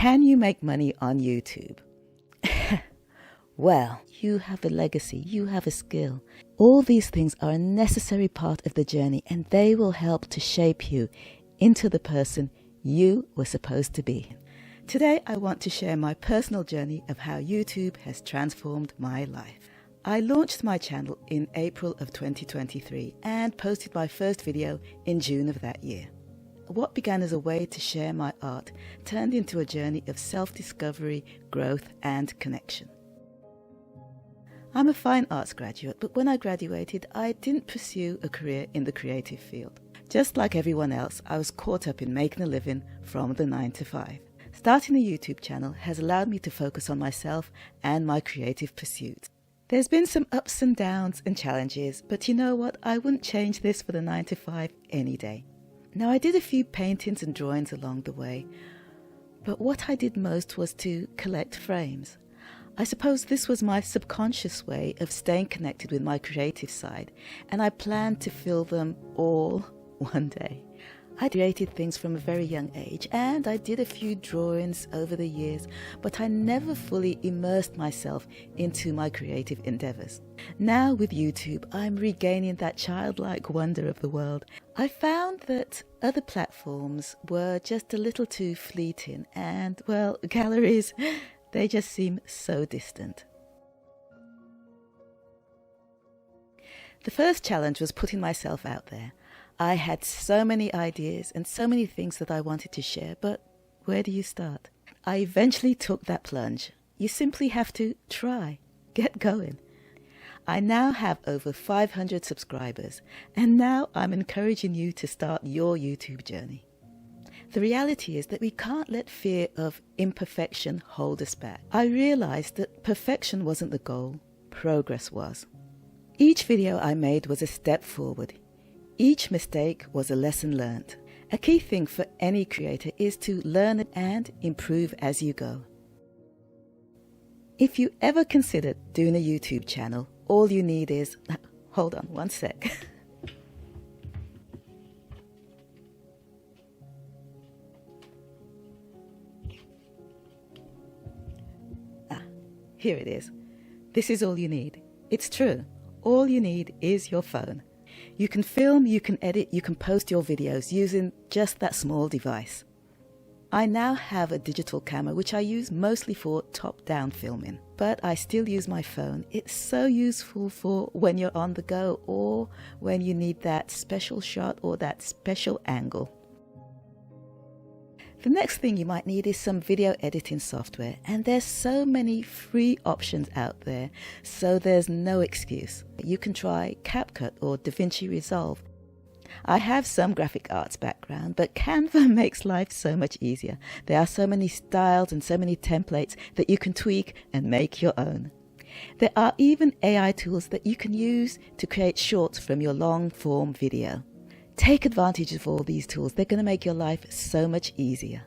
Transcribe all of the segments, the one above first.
Can you make money on YouTube? Well, you have a legacy, you have a skill. All these things are a necessary part of the journey, and they will help to shape you into the person you were supposed to be. Today, I want to share my personal journey of how YouTube has transformed my life. I launched my channel in April of 2023 and posted my first video in June of that year. What began as a way to share my art turned into a journey of self-discovery, growth, and connection. I'm a fine arts graduate, but when I graduated, I didn't pursue a career in the creative field. Just like everyone else, I was caught up in making a living from the 9 to 5. Starting a YouTube channel has allowed me to focus on myself and my creative pursuits. There's been some ups and downs and challenges, but you know what? I wouldn't change this for the 9 to 5 any day. Now, I did a few paintings and drawings along the way, but what I did most was to collect frames. I suppose this was my subconscious way of staying connected with my creative side, and I planned to fill them all one day. I created things from a very young age, and I did a few drawings over the years, but I never fully immersed myself into my creative endeavors. Now with YouTube, I'm regaining that childlike wonder of the world. I found that other platforms were just a little too fleeting, and, well, galleries, they just seem so distant. The first challenge was putting myself out there. I had so many ideas and so many things that I wanted to share, but where do you start? I eventually took that plunge. You simply have to try, get going. I now have over 500 subscribers, and now I'm encouraging you to start your YouTube journey. The reality is that we can't let fear of imperfection hold us back. I realized that perfection wasn't the goal, progress was. Each video I made was a step forward. Each mistake was a lesson learned. A key thing for any creator is to learn and improve as you go. If you ever considered doing a YouTube channel, all you need is... Hold on one sec. Here it is. This is all you need. It's true. All you need is your phone. You can film, you can edit, you can post your videos using just that small device. I now have a digital camera which I use mostly for top-down filming, but I still use my phone. It's so useful for when you're on the go or when you need that special shot or that special angle. The next thing you might need is some video editing software, and there's so many free options out there, so there's no excuse. You can try CapCut or DaVinci Resolve. I have some graphic arts background, but Canva makes life so much easier. There are so many styles and so many templates that you can tweak and make your own. There are even AI tools that you can use to create shorts from your long-form video. Take advantage of all these tools. They're going to make your life so much easier.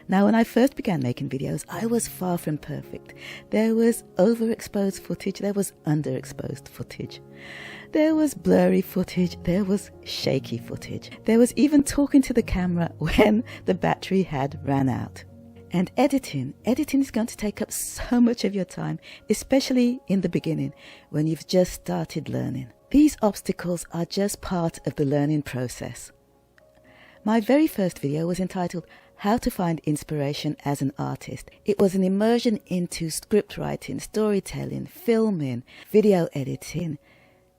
Now, when I first began making videos, I was far from perfect. There was overexposed footage, there was underexposed footage. There was blurry footage, there was shaky footage. There was even talking to the camera when the battery had ran out. And editing is going to take up so much of your time, especially in the beginning when you've just started learning. These obstacles are just part of the learning process. My very first video was entitled How to Find Inspiration as an Artist. It was an immersion into script writing, storytelling, filming, video editing,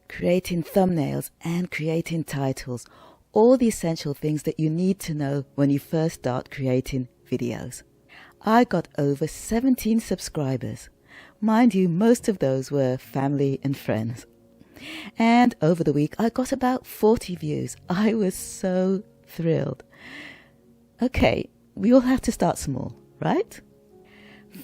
creating thumbnails and creating titles. All the essential things that you need to know when you first start creating videos. I got over 17 subscribers. Mind you, most of those were family and friends. And over the week, I got about 40 views. I was so thrilled. Okay, we all have to start small, right?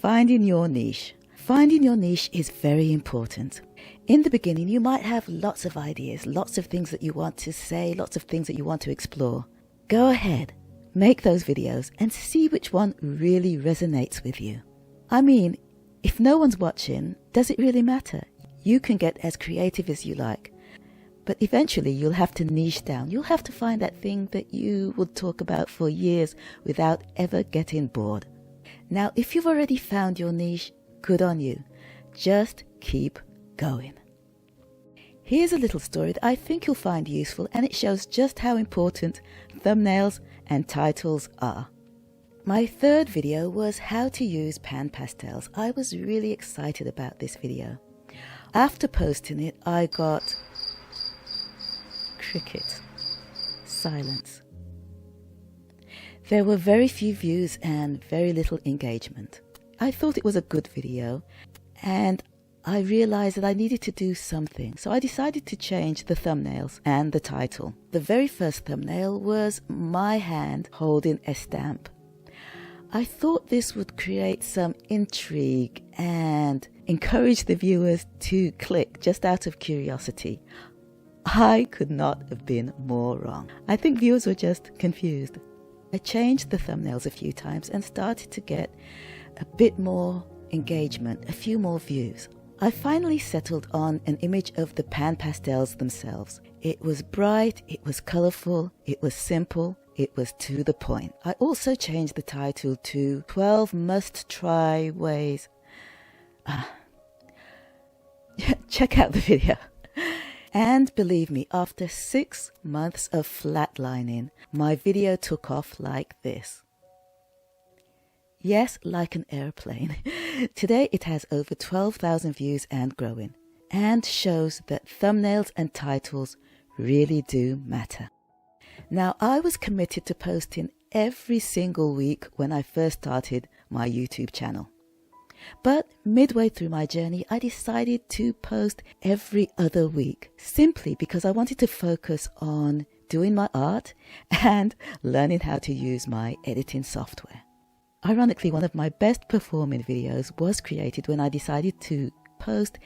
Finding your niche. Finding your niche is very important. In the beginning, you might have lots of ideas, lots of things that you want to say, lots of things that you want to explore. Go ahead, make those videos and see which one really resonates with you. I mean, if no one's watching, does it really matter? You can get as creative as you like, but eventually you'll have to niche down. You'll have to find that thing that you would talk about for years without ever getting bored. Now, if you've already found your niche, good on you. Just keep going. Here's a little story that I think you'll find useful, and it shows just how important thumbnails and titles are. My third video was how to use pan pastels. I was really excited about this video. After posting it, I got cricket, silence. There were very few views and very little engagement. I thought it was a good video, and I realized that I needed to do something, so I decided to change the thumbnails and the title. The very first thumbnail was my hand holding a stamp. I thought this would create some intrigue and encourage the viewers to click just out of curiosity. I could not have been more wrong. I think viewers were just confused. I changed the thumbnails a few times and started to get a bit more engagement, a few more views. I finally settled on an image of the pan pastels themselves. It was bright, it was colourful, it was simple, it was to the point. I also changed the title to 12 Must-Try Ways. Check out the video. And believe me, after 6 months of flatlining, my video took off like this. Yes, like an airplane. Today it has over 12,000 views and growing, and shows that thumbnails and titles really do matter. Now, I was committed to posting every single week when I first started my YouTube channel. But midway through my journey, I decided to post every other week, simply because I wanted to focus on doing my art and learning how to use my editing software. Ironically, one of my best performing videos was created when I decided to post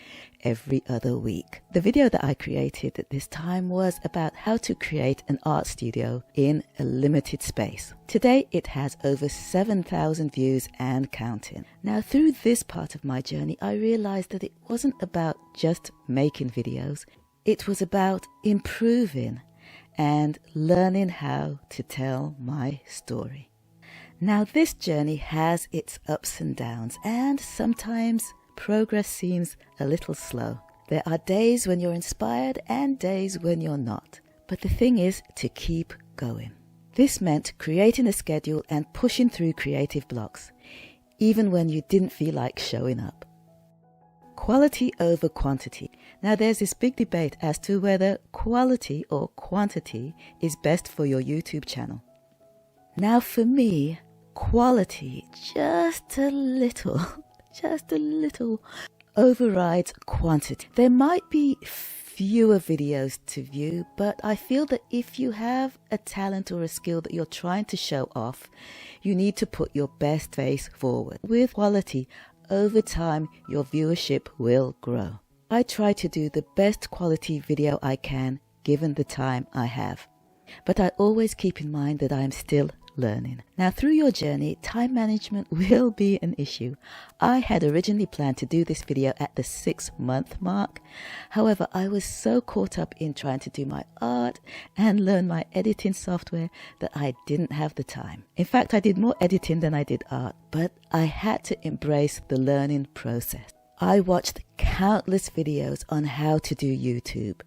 every other week. The video that I created at this time was about how to create an art studio in a limited space. Today it has over 7,000 views and counting. Now, through this part of my journey, I realized that it wasn't about just making videos. It was about improving and learning how to tell my story. Now, this journey has its ups and downs, and sometimes progress seems a little slow. There are days when you're inspired and days when you're not. But the thing is to keep going. This meant creating a schedule and pushing through creative blocks, even when you didn't feel like showing up. Quality over quantity. Now, there's this big debate as to whether quality or quantity is best for your YouTube channel. Now, for me, quality just a little overrides quantity. There might be fewer videos to view, but I feel that if you have a talent or a skill that you're trying to show off, you need to put your best face forward. With quality, over time, your viewership will grow. I try to do the best quality video I can, given the time I have. But I always keep in mind that I am still learning. Now, through your journey, time management will be an issue. I had originally planned to do this video at the 6-month mark. However, I was so caught up in trying to do my art and learn my editing software that I didn't have the time. In fact, I did more editing than I did art, but I had to embrace the learning process. I watched countless videos on how to do YouTube,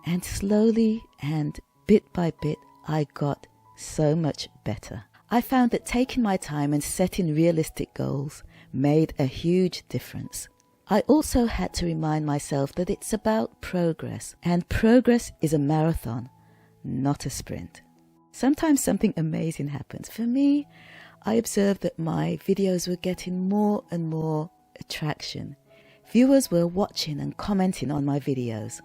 and slowly and bit by bit, I got so much better. I found that taking my time and setting realistic goals made a huge difference. I also had to remind myself that it's about progress, and progress is a marathon, not a sprint. Sometimes something amazing happens. For me, I observed that my videos were getting more and more attraction. Viewers were watching and commenting on my videos.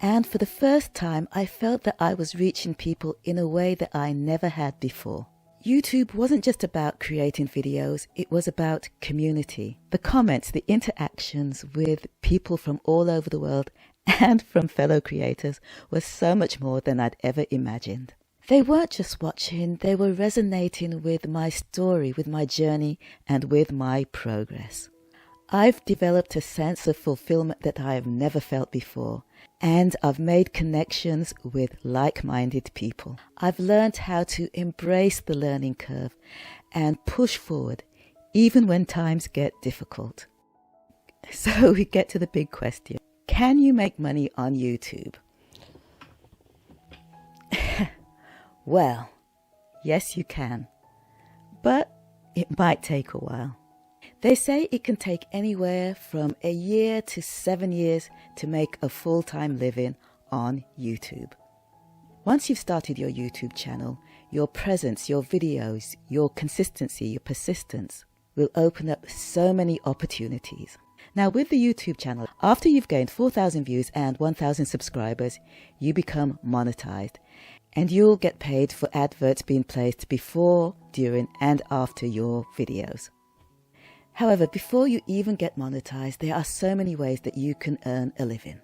And for the first time, I felt that I was reaching people in a way that I never had before. YouTube wasn't just about creating videos, it was about community. The comments, the interactions with people from all over the world and from fellow creators was so much more than I'd ever imagined. They weren't just watching, they were resonating with my story, with my journey, and with my progress. I've developed a sense of fulfillment that I have never felt before, and I've made connections with like-minded people. I've learned how to embrace the learning curve and push forward, even when times get difficult. So we get to the big question. Can you make money on YouTube? Well, yes you can, but it might take a while. They say it can take anywhere from a year to 7 years to make a full-time living on YouTube. Once you've started your YouTube channel, your presence, your videos, your consistency, your persistence will open up so many opportunities. Now with the YouTube channel, after you've gained 4,000 views and 1,000 subscribers, you become monetized and you'll get paid for adverts being placed before, during and after your videos. However, before you even get monetized, there are so many ways that you can earn a living.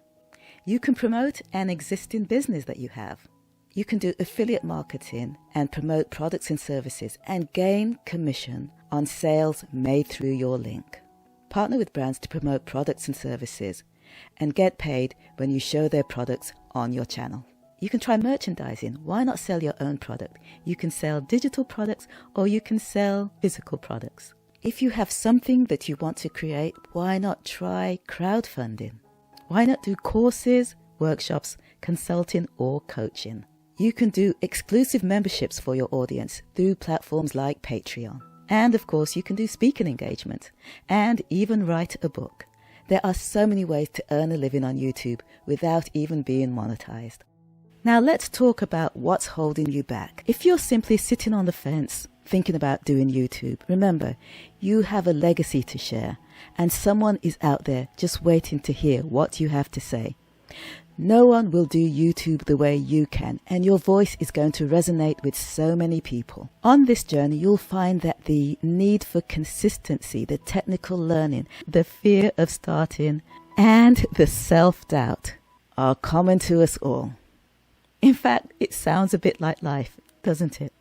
You can promote an existing business that you have. You can do affiliate marketing and promote products and services and gain commission on sales made through your link. Partner with brands to promote products and services and get paid when you show their products on your channel. You can try merchandising. Why not sell your own product? You can sell digital products or you can sell physical products. If you have something that you want to create, why not try crowdfunding? Why not do courses, workshops, consulting or coaching? You can do exclusive memberships for your audience through platforms like Patreon. And of course, you can do speaking engagements and even write a book. There are so many ways to earn a living on YouTube without even being monetized. Now let's talk about what's holding you back. If you're simply sitting on the fence thinking about doing YouTube, remember, you have a legacy to share and someone is out there just waiting to hear what you have to say. No one will do YouTube the way you can, and your voice is going to resonate with so many people. On this journey, you'll find that the need for consistency, the technical learning, the fear of starting, and the self-doubt are common to us all. In fact, it sounds a bit like life, doesn't it?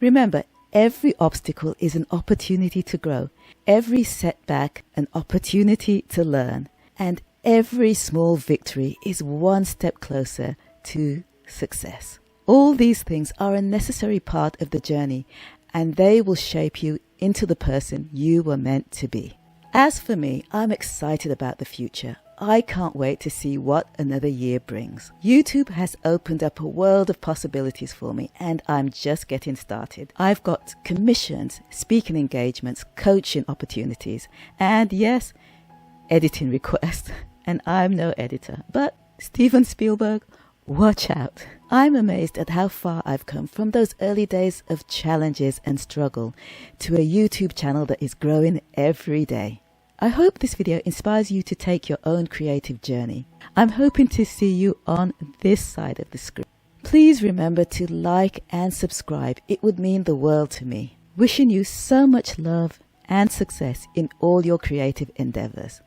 Remember, every obstacle is an opportunity to grow, every setback an opportunity to learn, and every small victory is one step closer to success. All these things are a necessary part of the journey, and they will shape you into the person you were meant to be. As for me, I'm excited about the future. I can't wait to see what another year brings. YouTube has opened up a world of possibilities for me, and I'm just getting started. I've got commissions, speaking engagements, coaching opportunities, and yes, editing requests. And I'm no editor, but Steven Spielberg, watch out. I'm amazed at how far I've come from those early days of challenges and struggle to a YouTube channel that is growing every day. I hope this video inspires you to take your own creative journey. I'm hoping to see you on this side of the screen. Please remember to like and subscribe. It would mean the world to me. Wishing you so much love and success in all your creative endeavors.